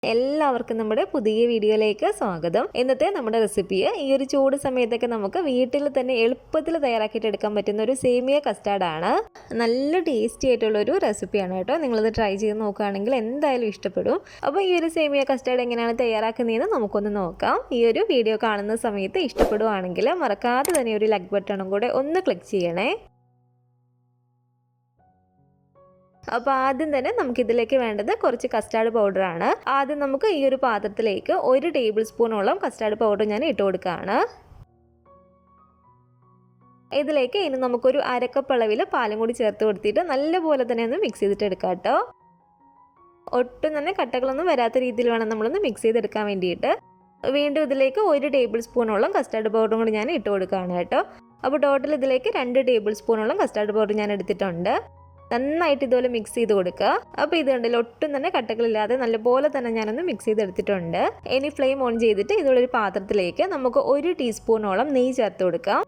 എല്ലാവർക്കും നമ്മുടെ പുതിയ വീഡിയോയിലേക്ക് സ്വാഗതം. ഇന്നത്തെ നമ്മുടെ റെസിപ്പി ഈ ഒരു ചൂട് സമയത്തൊക്കെ നമുക്ക് വീട്ടിൽ തന്നെ എളുപ്പത്തിൽ തയ്യാറാക്കിയിട്ട് എടുക്കാൻ പറ്റുന്ന ഒരു സേമിയ കസ്റ്റാർഡ് ആണ്. നല്ല ടേസ്റ്റി ആയിട്ടുള്ള ഒരു റെസിപ്പിയാണ് കേട്ടോ. നിങ്ങളിത് ട്രൈ ചെയ്ത് നോക്കുകയാണെങ്കിൽ എന്തായാലും ഇഷ്ടപ്പെടും. അപ്പോൾ ഈ ഒരു സേമിയ കസ്റ്റാർഡ് എങ്ങനെയാണ് തയ്യാറാക്കുന്നതെന്ന് നമുക്കൊന്ന് നോക്കാം. ഈ ഒരു വീഡിയോ കാണുന്ന സമയത്ത് ഇഷ്ടപ്പെടുവാണെങ്കിൽ മറക്കാതെ തന്നെ ഒരു ലൈക്ക് ബട്ടണും കൂടെ ഒന്ന് ക്ലിക്ക് ചെയ്യണേ. അപ്പോൾ ആദ്യം തന്നെ നമുക്കിതിലേക്ക് വേണ്ടത് കുറച്ച് കസ്റ്റാർഡ് പൗഡറാണ്. ആദ്യം നമുക്ക് ഈ ഒരു പാത്രത്തിലേക്ക് 1 ടേബിൾ സ്പൂണോളം കസ്റ്റാർഡ് പൗഡർ ഞാൻ ഇട്ട് കൊടുക്കുകയാണ്. ഇതിലേക്ക് ഇനി നമുക്കൊരു അരക്കപ്പ് അളവിൽ പാലും കൂടി ചേർത്ത് കൊടുത്തിട്ട് നല്ലപോലെ തന്നെ ഒന്ന് മിക്സ് ചെയ്തിട്ട് എടുക്കാം കേട്ടോ. ഒട്ടും തന്നെ കട്ടകളൊന്നും വരാത്ത രീതിയിൽ വേണം നമ്മളൊന്ന് മിക്സ് ചെയ്തെടുക്കാൻ വേണ്ടിയിട്ട്. വീണ്ടും ഇതിലേക്ക് 1 ടേബിൾ സ്പൂണോളം കസ്റ്റാർഡ് പൗഡറും കൂടി ഞാൻ ഇട്ട് കൊടുക്കുകയാണ് കേട്ടോ. അപ്പോൾ ടോട്ടൽ ഇതിലേക്ക് 2 ടേബിൾ സ്പൂണോളം കസ്റ്റാർഡ് പൗഡർ ഞാൻ എടുത്തിട്ടുണ്ട്. നന്നായിട്ട് ഇതുപോലെ മിക്സ് ചെയ്ത് കൊടുക്കുക. അപ്പോൾ ഇത് കണ്ടില്ല, ഒട്ടും തന്നെ കട്ടകളില്ലാതെ നല്ലപോലെ തന്നെ ഞാനൊന്ന് മിക്സ് ചെയ്തെടുത്തിട്ടുണ്ട്. ഇനി ഫ്ലെയിം ഓൺ ചെയ്തിട്ട് ഇതുള്ളൊരു പാത്രത്തിലേക്ക് നമുക്ക് 1 ടീസ്പൂണോളം നെയ്യ് ചേർത്ത് കൊടുക്കാം.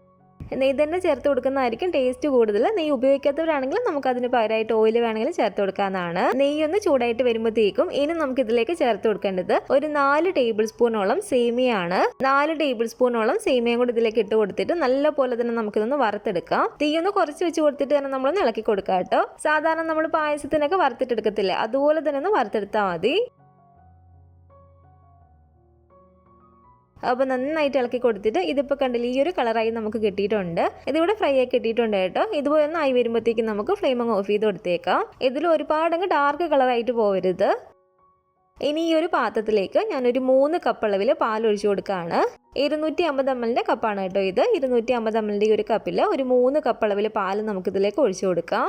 നെയ്യ് തന്നെ ചേർത്ത് കൊടുക്കുന്നതായിരിക്കും ടേസ്റ്റ് കൂടുതൽ. നെയ്യ് ഉപയോഗിക്കാത്തവരാണെങ്കിൽ നമുക്ക് അതിന് പകരമായിട്ട് ഓയിൽ വേണമെങ്കിൽ ചേർത്ത് കൊടുക്കാവുന്നതാണ്. നെയ്യ് ഒന്ന് ചൂടായിട്ട് വരുമ്പോഴത്തേക്കും ഇനി നമുക്ക് ഇതിലേക്ക് ചേർത്ത് കൊടുക്കേണ്ടത് ഒരു 4 ടേബിൾ സ്പൂണോളം സേമിയാണ്. 4 ടേബിൾ സ്പൂണോളം സേമിയയും കൂടി ഇതിലേക്ക് ഇട്ട് കൊടുത്തിട്ട് നല്ല പോലെ തന്നെ നമുക്കിതൊന്ന് വറുത്തെടുക്കാം. തീയൊന്ന് കുറച്ച് വെച്ച് കൊടുത്തിട്ട് തന്നെ നമ്മളൊന്ന് ഇളക്കി കൊടുക്കാം കേട്ടോ. സാധാരണ നമ്മൾ പായസത്തിനൊക്കെ വറുത്തിട്ടെടുക്കത്തില്ലേ, അതുപോലെ തന്നെ ഒന്ന് വറുത്തെടുത്താൽ മതി. അപ്പോൾ നന്നായിട്ട് ഇളക്കി കൊടുത്തിട്ട് ഇതിപ്പോൾ കണ്ടില്ല, ഈ ഒരു കളറായി നമുക്ക് കിട്ടിയിട്ടുണ്ട്. ഇതിവിടെ ഫ്രൈ ആയി കിട്ടിയിട്ടുണ്ട് കേട്ടോ. ഇതുപോലെ ഒന്ന് ആയി വരുമ്പോഴത്തേക്കും നമുക്ക് ഫ്ലെയിം അങ്ങ് ഓഫ് ചെയ്ത് കൊടുത്തേക്കാം. ഇതിൽ ഒരുപാടങ്ങ് ഡാർക്ക് കളറായിട്ട് പോകരുത്. ഇനി ഈ ഒരു പാത്രത്തിലേക്ക് ഞാനൊരു 3 കപ്പ് അളവിൽ പാൽ ഒഴിച്ചു കൊടുക്കുകയാണ്. 250 ml കപ്പാണ് കേട്ടോ ഇത്. 250 ml ഈ ഒരു കപ്പിൽ ഒരു 3 കപ്പ് അളവിൽ പാൽ നമുക്കിതിലേക്ക് ഒഴിച്ചു കൊടുക്കാം.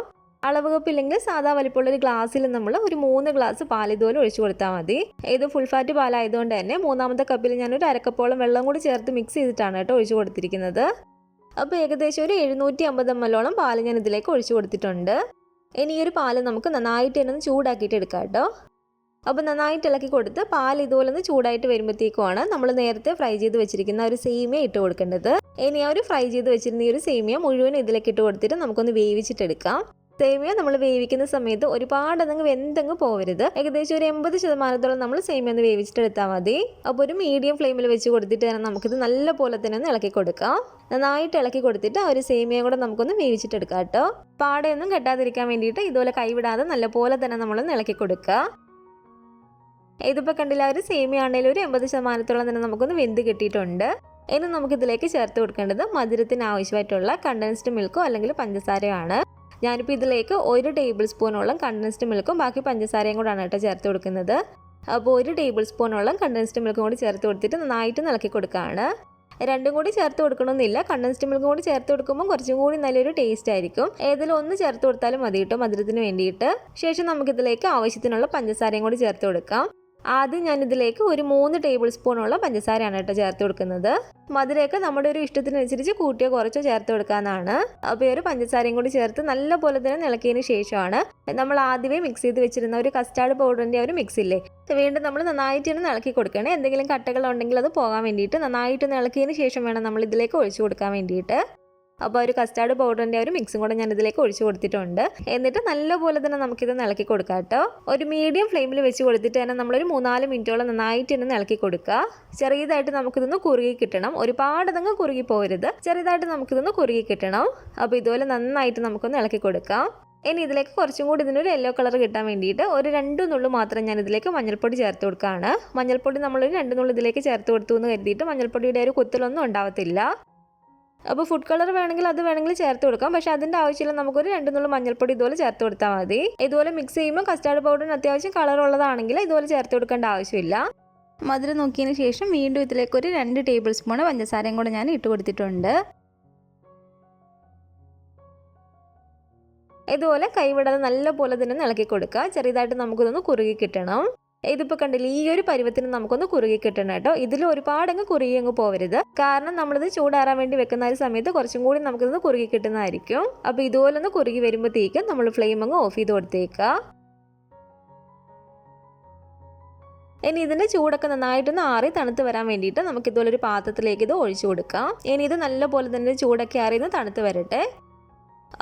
അളവ് കപ്പില്ലെങ്കിൽ സാധാ വലിപ്പമുള്ള ഒരു ഗ്ലാസ്സിൽ നമ്മൾ ഒരു 3 ഗ്ലാസ് പാൽ ഇതുപോലെ ഒഴിച്ചു കൊടുത്താൽ മതി. ഇത് ഫുൾ ഫാറ്റ് പാലായതുകൊണ്ട് തന്നെ 3ാമത്തെ കപ്പിൽ ഞാനൊരു അരക്കപ്പോളം വെള്ളം കൂടി ചേർത്ത് മിക്സ് ചെയ്തിട്ടാണ് കേട്ടോ ഒഴിച്ചു കൊടുത്തിരിക്കുന്നത്. അപ്പോൾ ഏകദേശം ഒരു 750 ml പാൽ ഞാൻ ഇതിലേക്ക് ഒഴിച്ചു കൊടുത്തിട്ടുണ്ട്. ഇനി ഈ ഒരു പാൽ നമുക്ക് നന്നായിട്ട് തന്നെ ചൂടാക്കിയിട്ട് എടുക്കാം കേട്ടോ. അപ്പോൾ നന്നായിട്ട് ഇളക്കി കൊടുത്ത് പാൽ ഇതുപോലെ ഒന്ന് ചൂടായിട്ട് വരുമ്പോഴത്തേക്കുമാണ് നമ്മൾ നേരത്തെ ഫ്രൈ ചെയ്ത് വെച്ചിരിക്കുന്ന ഒരു സേമിയ ഇട്ട് കൊടുക്കേണ്ടത്. ഇനി ആ ഒരു ഫ്രൈ ചെയ്ത് വെച്ചിരുന്ന ഈ ഒരു സേമിയ മുഴുവൻ ഇതിലേക്ക് ഇട്ട് കൊടുത്തിട്ട് നമുക്കൊന്ന് വേവിച്ചിട്ടെടുക്കാം. സേമിയ നമ്മൾ വേവിക്കുന്ന സമയത്ത് ഒരുപാട് വെന്തങ്ങ് പോവരുത്. ഏകദേശം ഒരു 80% നമ്മൾ സേമിയ ഒന്ന് വേവിച്ചിട്ടെടുത്താൽ മതി. അപ്പോൾ ഒരു മീഡിയം ഫ്ലെയിമിൽ വെച്ച് കൊടുത്തിട്ട് തന്നെ നമുക്കിത് നല്ല പോലെ തന്നെ ഒന്ന് ഇളക്കി കൊടുക്കാം. നന്നായിട്ട് ഇളക്കി കൊടുത്തിട്ട് ആ ഒരു സേമിയ കൂടെ നമുക്കൊന്ന് വേവിച്ചിട്ടെടുക്കാം കേട്ടോ. പാടയൊന്നും കെട്ടാതിരിക്കാൻ വേണ്ടിയിട്ട് ഇതുപോലെ കൈവിടാതെ നല്ല പോലെ തന്നെ നമ്മളൊന്ന് ഇളക്കി കൊടുക്കുക. ഇതിപ്പോൾ കണ്ടില്ല, ഒരു സേമിയ ആണെങ്കിലും ഒരു 80% തന്നെ നമുക്കൊന്ന് വെന്ത് കിട്ടിയിട്ടുണ്ട്. ഇനി നമുക്കിതിലേക്ക് ചേർത്ത് കൊടുക്കേണ്ടത് മധുരത്തിന് ആവശ്യമായിട്ടുള്ള കണ്ടൻസ്ഡ് മിൽക്കോ അല്ലെങ്കിൽ പഞ്ചസാരയാണ്. ഞാനിപ്പോൾ ഇതിലേക്ക് 1 ടേബിൾ സ്പൂണോളം കണ്ടൻസ്ഡ് മിൽക്കും ബാക്കി പഞ്ചസാരയും കൂടാണ് കേട്ടോ ചേർത്ത് കൊടുക്കുന്നത്. അപ്പോൾ 1 ടേബിൾ സ്പൂണോളം കണ്ടൻസ്ഡ് മിൽക്കും കൂടി ചേർത്ത് കൊടുത്തിട്ട് നന്നായിട്ട് ഇളക്കി കൊടുക്കുകയാണ്. രണ്ടും കൂടി ചേർത്ത് കൊടുക്കണമെന്നില്ല. കണ്ടൻസ്ഡ് മിൽക്കും കൂടി ചേർത്ത് കൊടുക്കുമ്പോൾ കുറച്ചും കൂടി നല്ലൊരു ടേസ്റ്റ് ആയിരിക്കും. ഏതെങ്കിലും ഒന്ന് ചേർത്ത് കൊടുത്താലും മതി കേട്ടോ മധുരത്തിന് വേണ്ടിയിട്ട്. ശേഷം നമുക്കിതിലേക്ക് ആവശ്യത്തിനുള്ള പഞ്ചസാരയും കൂടി ചേർത്ത് കൊടുക്കാം. ആദ്യം ഞാനിതിലേക്ക് ഒരു 3 ടേബിൾ സ്പൂണോളം പഞ്ചസാരയാണ് കേട്ടോ ചേർത്ത് കൊടുക്കുന്നത്. മധുരമൊക്കെ നമ്മുടെ ഒരു ഇഷ്ടത്തിനനുസരിച്ച് കൂട്ടിയോ കുറച്ചോ ചേർത്ത് കൊടുക്കാനാണ്. അപ്പോൾ ഈ ഒരു പഞ്ചസാരയും കൂടി ചേർത്ത് നല്ല പോലെ തന്നെ ഇളക്കിയതിന് ശേഷമാണ് നമ്മൾ ആദ്യമേ മിക്സ് ചെയ്ത് വെച്ചിരുന്ന ഒരു കസ്റ്റാർഡ് പൗഡറിൻ്റെ ഒരു മിക്സ് ഇല്ലേ, വീണ്ടും നമ്മൾ നന്നായിട്ട് ഒന്ന് ഇളക്കി കൊടുക്കണേ. എന്തെങ്കിലും കട്ടകളുണ്ടെങ്കിൽ അത് പോകാൻ വേണ്ടിയിട്ട് നന്നായിട്ട് ഇളക്കിയതിന് ശേഷം വേണം നമ്മൾ ഇതിലേക്ക് ഒഴിച്ചു കൊടുക്കാൻ വേണ്ടിയിട്ട്. അപ്പോൾ ഒരു കസ്റ്റാർഡ് പൗഡറിൻ്റെ ഒരു മിക്സും കൂടെ ഞാൻ ഇതിലേക്ക് ഒഴിച്ചു കൊടുത്തിട്ടുണ്ട്. എന്നിട്ട് നല്ലപോലെ തന്നെ നമുക്കിത് ഇളക്കി കൊടുക്കാം കേട്ടോ. ഒരു മീഡിയം ഫ്ലെയിമിൽ വെച്ച് കൊടുത്തിട്ട് തന്നെ നമ്മളൊരു 3-4 മിനിറ്റോളം നന്നായിട്ട് തന്നെ ഇളക്കി കൊടുക്കുക. ചെറിയതായിട്ട് നമുക്കിതൊന്ന് കുറുകി കിട്ടണം. ഒരുപാടതങ്ങ് കുറുകി പോകരുത്, ചെറിയതായിട്ട് നമുക്കിതൊന്ന് കുറുകി കിട്ടണം. അപ്പോൾ ഇതുപോലെ നന്നായിട്ട് നമുക്കൊന്ന് ഇളക്കി കൊടുക്കാം. ഇനി ഇതിലേക്ക് കുറച്ചും കൂടി ഇതിനൊരു യെല്ലോ കളർ കിട്ടാൻ വേണ്ടിയിട്ട് ഒരു 2 നുള്ളു മാത്രം ഞാൻ ഇതിലേക്ക് മഞ്ഞൾപ്പൊടി ചേർത്ത് കൊടുക്കുകയാണ്. മഞ്ഞൾപ്പൊടി നമ്മളൊരു 2 നുള്ളു ഇതിലേക്ക് ചേർത്ത് കൊടുത്തു എന്ന് കരുതിയിട്ട് മഞ്ഞൾപ്പൊടിയുടെ ഒരു കുത്തലൊന്നും ഉണ്ടാവത്തില്ല. അപ്പോൾ ഫുഡ് കളർ വേണമെങ്കിൽ അത് വേണമെങ്കിൽ ചേർത്ത് കൊടുക്കാം. പക്ഷേ അതിൻ്റെ ആവശ്യമില്ല. നമുക്കൊരു 2 നുള്ളു മഞ്ഞൾപ്പൊടി ഇതുപോലെ ചേർത്ത് കൊടുത്താൽ മതി. ഇതുപോലെ മിക്സ് ചെയ്യുമ്പോൾ കസ്റ്റാർഡ് പൗഡറിന് അത്യാവശ്യം കളർ ഉള്ളതാണെങ്കിൽ ഇതുപോലെ ചേർത്ത് കൊടുക്കേണ്ട ആവശ്യമില്ല. മധുരം നോക്കിയതിന് ശേഷം വീണ്ടും ഇതിലേക്ക് ഒരു 2 ടേബിൾ സ്പൂൺ പഞ്ചസാരയും കൂടെ ഞാൻ ഇട്ട് കൊടുത്തിട്ടുണ്ട്. ഇതുപോലെ കൈവിടാതെ നല്ല പോലെ തന്നെ ഇളക്കി കൊടുക്കുക. ചെറിയതായിട്ട് നമുക്കിതൊന്ന് കുറുകി കിട്ടണം. ഇതിപ്പോൾ കണ്ടില്ല, ഈ ഒരു പരുവത്തിന് നമുക്കൊന്ന് കുറുകി കിട്ടണം കേട്ടോ. ഇതിൽ ഒരുപാടങ്ങ് കുറുകി അങ്ങ് പോകരുത്. കാരണം നമ്മളിത് ചൂടാറാൻ വേണ്ടി വെക്കുന്ന ഒരു സമയത്ത് കുറച്ചും കൂടി നമുക്കിതൊന്ന് കുറുകി കിട്ടുന്നതായിരിക്കും. അപ്പോൾ ഇതുപോലെ ഒന്ന് കുറുകി വരുമ്പോഴത്തേക്കും നമ്മൾ ഫ്ലെയിം അങ്ങ് ഓഫ് ചെയ്ത് കൊടുത്തേക്കുക. ഇനി ഇതിൻ്റെ ചൂടൊക്കെ നന്നായിട്ടൊന്ന് ആറി തണുത്ത് വരാൻ വേണ്ടിയിട്ട് നമുക്ക് ഇതുപോലൊരു പാത്രത്തിലേക്ക് ഇത് ഒഴിച്ചു കൊടുക്കാം. ഇനി ഇത് നല്ലപോലെ തന്നെ ചൂടൊക്കെ ആറി തണുത്ത് വരട്ടെ.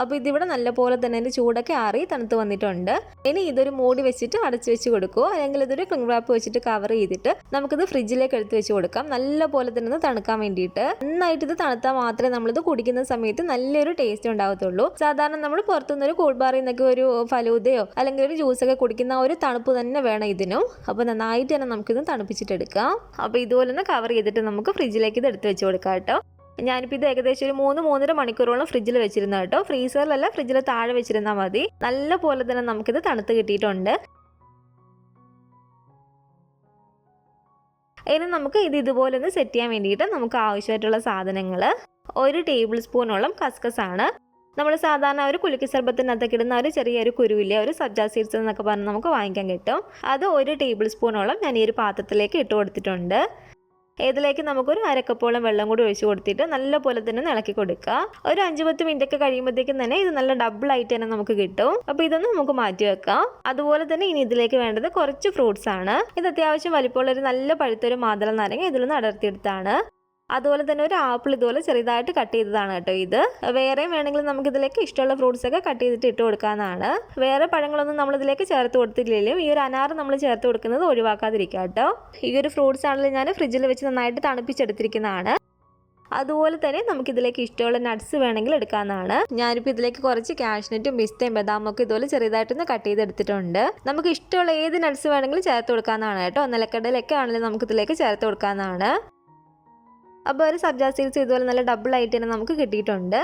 അപ്പോൾ ഇതിവിടെ നല്ലപോലെ തന്നെ അതിൻ്റെ ചൂടൊക്കെ ആറി തണുത്ത് വന്നിട്ടുണ്ട്. ഇനി ഇതൊരു മൂടി വെച്ചിട്ട് അടച്ചു വെച്ച് കൊടുക്കുക, അല്ലെങ്കിൽ ഇതൊരു ക്ലിംഗ് റാപ്പ് വെച്ചിട്ട് കവർ ചെയ്തിട്ട് നമുക്കിത് ഫ്രിഡ്ജിലേക്ക് എടുത്ത് വെച്ച് കൊടുക്കാം, നല്ലപോലെ തന്നെ ഒന്ന് തണുക്കാൻ വേണ്ടിയിട്ട്. നന്നായിട്ട് ഇത് തണുത്താൽ മാത്രമേ നമ്മളിത് കുടിക്കുന്ന സമയത്ത് നല്ലൊരു ടേസ്റ്റ് ഉണ്ടാവത്തുള്ളൂ. സാധാരണ നമ്മൾ പുറത്തുനിന്നൊരു കൂൾ ബാറിൽ നിന്നൊക്കെ ഒരു ഫലൂദയോ അല്ലെങ്കിൽ ഒരു ജ്യൂസൊക്കെ കുടിക്കുന്ന ഒരു തണുപ്പ് തന്നെ വേണം ഇതിനും. അപ്പോൾ നന്നായിട്ട് തന്നെ നമുക്കിത് തണുപ്പിച്ചിട്ടെടുക്കാം. അപ്പോൾ ഇതുപോലെ തന്നെ കവർ ചെയ്തിട്ട് നമുക്ക് ഫ്രിഡ്ജിലേക്ക് ഇത് എടുത്ത് വെച്ച് കൊടുക്കാം കേട്ടോ. ഞാനിപ്പോൾ ഇത് ഏകദേശം ഒരു 3-3.5 മണിക്കൂറോളം ഫ്രിഡ്ജിൽ വെച്ചിരുന്ന കേട്ടോ. ഫ്രീസറിലല്ല, ഫ്രിഡ്ജിൽ താഴെ വെച്ചിരുന്നാൽ മതി. നല്ല പോലെ തന്നെ നമുക്കിത് തണുത്ത് കിട്ടിയിട്ടുണ്ട്. ഇനി നമുക്ക് ഇതുപോലെ ഒന്ന് സെറ്റ് ചെയ്യാൻ വേണ്ടിയിട്ട് നമുക്ക് ആവശ്യമായിട്ടുള്ള സാധനങ്ങൾ: 1 ടേബിൾ സ്പൂണോളം കസ്കസ് ആണ്. നമ്മൾ സാധാരണ ഒരു കുലുക്കി സർബത്തിനകത്തൊക്കെ ഇടുന്ന ഒരു ചെറിയൊരു കുരുവില്ലേ, ഒരു സബ്ജ സീഡ്സ് എന്നൊക്കെ പറഞ്ഞ് നമുക്ക് വാങ്ങിക്കാൻ കിട്ടും. അത് 1 ടേബിൾ സ്പൂണോളം ഞാൻ ഈ ഒരു പാത്രത്തിലേക്ക് ഇട്ട് കൊടുത്തിട്ടുണ്ട്. ഇതിലേക്ക് നമുക്കൊരു 1/2 കപ്പോളം വെള്ളം കൂടി ഒഴിച്ച് കൊടുത്തിട്ട് നല്ലപോലെ തന്നെ ഇളക്കി കൊടുക്കുക. ഒരു 5-10 മിനിറ്റ് ഒക്കെ കഴിയുമ്പോഴത്തേക്കും തന്നെ ഇത് നല്ല ഡബിൾ ആയിട്ട് തന്നെ നമുക്ക് കിട്ടും. അപ്പോൾ ഇതൊന്ന് നമുക്ക് മാറ്റി വെക്കാം. അതുപോലെ തന്നെ ഇനി ഇതിലേക്ക് വേണ്ടത് കുറച്ച് ഫ്രൂട്ട്സ് ആണ്. ഇത് അത്യാവശ്യം വലിപ്പമുള്ള ഒരു നല്ല പഴുത്തൊരു മാതള നാരങ്ങ ഇതിലൊന്ന് അടർത്തിയെടുത്താണ്. അതുപോലെ തന്നെ ഒരു ആപ്പിൾ ഇതുപോലെ ചെറുതായിട്ട് കട്ട് ചെയ്തതാണ് കേട്ടോ. ഇത് വേറെ വേണമെങ്കിൽ നമുക്ക് ഇതിലേക്ക് ഇഷ്ടമുള്ള ഫ്രൂട്ട്സ് ഒക്കെ കട്ട് ചെയ്തിട്ട് ഇട്ട് കൊടുക്കാവുന്നതാണ്. വേറെ പഴങ്ങളൊന്നും നമ്മൾ ഇതിലേക്ക് ചേർത്ത് കൊടുത്തില്ലെങ്കിലും ഈ ഒരു അനാർ നമ്മൾ ചേർത്ത് കൊടുക്കുന്നത് ഒഴിവാക്കാതിരിക്കുക കേട്ടോ. ഈ ഒരു ഫ്രൂട്ട്സ് ആണെങ്കിൽ ഞാൻ ഫ്രിഡ്ജിൽ വെച്ച് നന്നായിട്ട് തണുപ്പിച്ചെടുത്തിരിക്കുന്നതാണ്. അതുപോലെ തന്നെ നമുക്കിതിലേക്ക് ഇഷ്ടമുള്ള നട്ട്സ് വേണമെങ്കിൽ എടുക്കാവുന്നതാണ്. ഞാനിപ്പോൾ ഇതിലേക്ക് കുറച്ച് കാഷ്നട്ടും പിസ്തയും ബദാമും ഒക്കെ ഇതുപോലെ ചെറുതായിട്ടൊന്ന് കട്ട് ചെയ്തെടുത്തിട്ടുണ്ട്. നമുക്ക് ഇഷ്ടമുള്ള ഏത് നട്ട്സ് വേണമെങ്കിലും ചേർത്ത് കൊടുക്കാവുന്നതാണ് കേട്ടോ. നിലക്കടലൊക്കെ ആണെങ്കിലും നമുക്കിതിലേക്ക് ചേർത്ത് കൊടുക്കാവുന്നതാണ്. അപ്പോൾ ഒരു സബ്ജ സീഡ്സ് ഇതുപോലെ നല്ല ഡബിൾ ആയിട്ട് തന്നെ നമുക്ക് കിട്ടിയിട്ടുണ്ട്.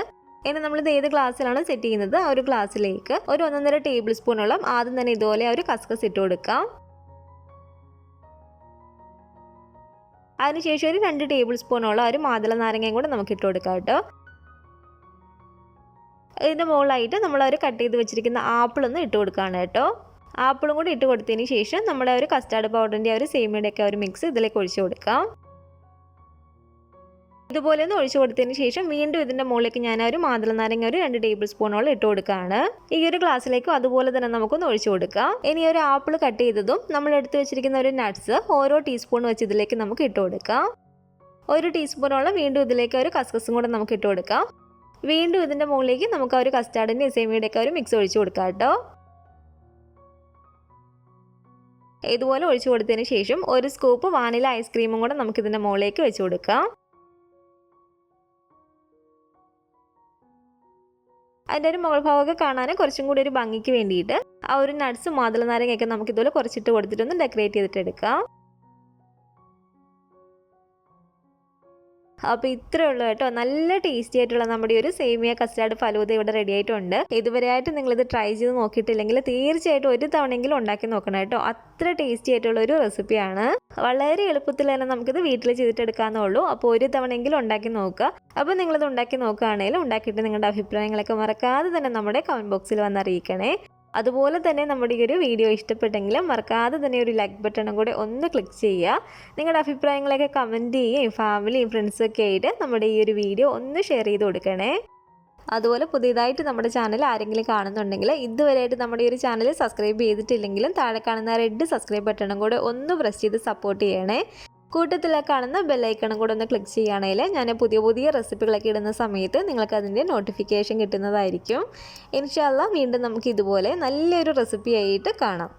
ഇനി നമ്മളിത് ഏത് ഗ്ലാസ്സിലാണ് സെറ്റ് ചെയ്യുന്നത് ആ ഒരു ഗ്ലാസ്സിലേക്ക് ഒരു 1.5 ടേബിൾ സ്പൂണോളം ആദ്യം തന്നെ ഇതുപോലെ ഒരു കസ്കസ് ഇട്ട് കൊടുക്കാം. അതിനുശേഷം ഒരു 2 ടേബിൾ സ്പൂണോളം ഒരു മാതള നാരങ്ങയും കൂടെ നമുക്ക് ഇട്ട് കൊടുക്കാം കേട്ടോ. ഇതിൻ്റെ മുകളിലായിട്ട് നമ്മൾ ഒരു കട്ട് ചെയ്ത് വെച്ചിരിക്കുന്ന ആപ്പിൾ ഒന്ന് ഇട്ട് കൊടുക്കുകയാണ് കേട്ടോ. ആപ്പിളും കൂടി ഇട്ട് കൊടുത്തതിന് ശേഷം നമ്മുടെ ഒരു കസ്റ്റാർഡ് പൗഡറിൻ്റെ ഒരു സേമിയയുടെ ഒക്കെ ഒരു മിക്സ് ഇതിലേക്ക് ഒഴിച്ചു കൊടുക്കാം. ഇതുപോലെ ഒന്ന് ഒഴിച്ചു കൊടുത്തതിന് ശേഷം വീണ്ടും ഇതിൻ്റെ മുകളിലേക്ക് ഞാൻ ഒരു മാതള നാരങ്ങ ഒരു 2 ടേബിൾ സ്പൂണോളം ഇട്ട് കൊടുക്കുകയാണ്. ഈ ഒരു ഗ്ലാസ്സിലേക്കും അതുപോലെ തന്നെ നമുക്കൊന്ന് ഒഴിച്ചു കൊടുക്കാം. ഇനി ഒരു ആപ്പിൾ കട്ട് ചെയ്തതും നമ്മൾ എടുത്ത് വെച്ചിരിക്കുന്ന ഒരു നട്ട്സ് ഓരോ ടീസ്പൂൺ വെച്ച് ഇതിലേക്ക് നമുക്ക് ഇട്ട് കൊടുക്കാം. 1 ടീസ്പൂണോളം വീണ്ടും ഇതിലേക്ക് ഒരു കസ്കസും കൂടെ നമുക്ക് ഇട്ട് കൊടുക്കാം. വീണ്ടും ഇതിൻ്റെ മുകളിലേക്ക് നമുക്ക് ഒരു കസ്റ്റാർഡിൻ്റെ സേമിയയുടെ ഒക്കെ ഒരു മിക്സ് ഒഴിച്ചു കൊടുക്കാം കേട്ടോ. ഇതുപോലെ ഒഴിച്ചു കൊടുത്തതിന് ശേഷം ഒരു സ്കൂപ്പ് വാനില ഐസ്ക്രീമും കൂടെ നമുക്ക് ഇതിൻ്റെ മുകളിലേക്ക് വെച്ച് കൊടുക്കാം. അതിൻ്റെ ഒരു മുകൾ ഭാഗമൊക്കെ കാണാൻ കുറച്ചും കൂടി ഒരു ഭംഗിക്ക് വേണ്ടിയിട്ട് ആ ഒരു നട്ട്സ് മാതള നാരങ്ങയൊക്കെ നമുക്ക് ഇതുപോലെ കുറച്ചിട്ട് കൊടുത്തിട്ടൊന്ന് ഡെക്കറേറ്റ് ചെയ്തിട്ട് എടുക്കാം. അപ്പോൾ ഇത്രയേ ഉള്ളൂ കേട്ടോ. നല്ല ടേസ്റ്റി ആയിട്ടുള്ള നമ്മുടെ ഒരു സേമിയ കസ്റ്റാർഡ് ഫലൂദ ഇവിടെ റെഡി ആയിട്ടുണ്ട്. ഇതുവരെയായിട്ട് നിങ്ങളിത് ട്രൈ ചെയ്ത് നോക്കിയിട്ടില്ലെങ്കിൽ തീർച്ചയായിട്ടും ഒരു തവണയെങ്കിലും ഉണ്ടാക്കി നോക്കണം കേട്ടോ. അത്ര ടേസ്റ്റി ആയിട്ടുള്ള ഒരു റെസിപ്പിയാണ്. വളരെ എളുപ്പത്തിൽ തന്നെ നമുക്കിത് വീട്ടിൽ ചെയ്തിട്ടെടുക്കാവുന്നേ ഉള്ളൂ. അപ്പോൾ ഒരു തവണയെങ്കിലും ഉണ്ടാക്കി നോക്കുക. അപ്പോൾ നിങ്ങളിത് ഉണ്ടാക്കി നോക്കുകയാണെങ്കിലും ഉണ്ടാക്കിയിട്ട് നിങ്ങളുടെ അഭിപ്രായങ്ങളൊക്കെ മറക്കാതെ തന്നെ നമ്മുടെ കമൻറ്റ് ബോക്സിൽ വന്നറിയിക്കണേ. അതുപോലെ തന്നെ നമ്മുടെ ഈ ഒരു വീഡിയോ ഇഷ്ടപ്പെട്ടെങ്കിലും മറക്കാതെ തന്നെ ഒരു ലൈക്ക് ബട്ടണും കൂടെ ഒന്ന് ക്ലിക്ക് ചെയ്യുക. നിങ്ങളുടെ അഭിപ്രായങ്ങളൊക്കെ കമൻറ്റ് ചെയ്യുകയും ഫാമിലിയും ഫ്രണ്ട്സൊക്കെ ആയിട്ട് നമ്മുടെ ഈ ഒരു വീഡിയോ ഒന്ന് ഷെയർ ചെയ്ത് കൊടുക്കണേ. അതുപോലെ പുതിയതായിട്ട് നമ്മുടെ ചാനൽ ആരെങ്കിലും കാണുന്നുണ്ടെങ്കിൽ ഇതുവരെയായിട്ട് നമ്മുടെ ഈ ഒരു ചാനൽ സബ്സ്ക്രൈബ് ചെയ്തിട്ടില്ലെങ്കിലും താഴെ കാണുന്ന റെഡ് സബ്സ്ക്രൈബ് ബട്ടണും കൂടെ ഒന്ന് പ്രസ് ചെയ്ത് സപ്പോർട്ട് ചെയ്യണേ. കൂട്ടത്തിലെ കാണുന്ന ബെല്ലൈക്കണും കൂടെ ഒന്ന് ക്ലിക്ക് ചെയ്യുകയാണെങ്കിൽ ഞാൻ പുതിയ റെസിപ്പികളൊക്കെ ഇടുന്ന സമയത്ത് നിങ്ങൾക്ക് അതിൻ്റെ നോട്ടിഫിക്കേഷൻ കിട്ടുന്നതായിരിക്കും. ഇൻഷാ അല്ലാഹ് വീണ്ടും നമുക്ക് ഇതുപോലെ നല്ലൊരു റെസിപ്പി ആയിട്ട് കാണാം.